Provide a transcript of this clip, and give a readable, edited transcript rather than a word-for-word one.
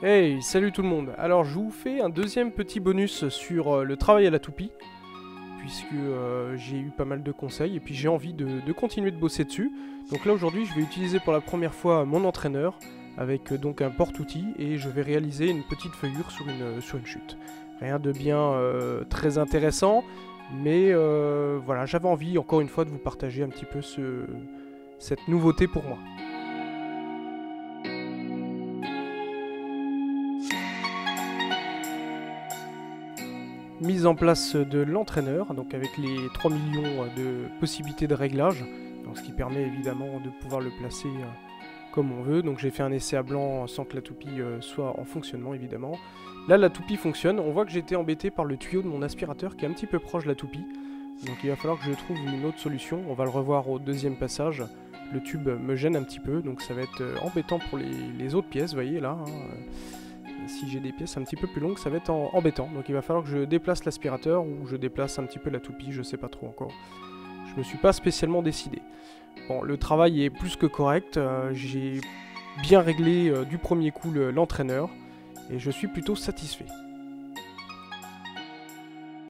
Hey, salut tout le monde. Alors je vous fais un deuxième petit bonus sur le travail à la toupie, puisque j'ai eu pas mal de conseils et puis j'ai envie de continuer de bosser dessus. Donc là aujourd'hui je vais utiliser pour la première fois mon entraîneur avec donc un porte-outil et je vais réaliser une petite feuillure sur une chute. Rien de bien très intéressant, mais voilà, j'avais envie encore une fois de vous partager un petit peu cette nouveauté pour moi. Mise en place de l'entraîneur, donc avec les 3 millions de possibilités de réglage, donc ce qui permet évidemment de pouvoir le placer comme on veut. Donc j'ai fait un essai à blanc sans que la toupie soit en fonctionnement évidemment. Là la toupie fonctionne, on voit que j'étais embêté par le tuyau de mon aspirateur qui est un petit peu proche de la toupie. Donc il va falloir que je trouve une autre solution, on va le revoir au deuxième passage. Le tube me gêne un petit peu, donc ça va être embêtant pour les autres pièces, vous voyez là. Si j'ai des pièces un petit peu plus longues, ça va être embêtant. Donc il va falloir que je déplace l'aspirateur ou je déplace un petit peu la toupie, je sais pas trop encore. Je me suis pas spécialement décidé. Bon, le travail est plus que correct, j'ai bien réglé du premier coup l'entraîneur et je suis plutôt satisfait.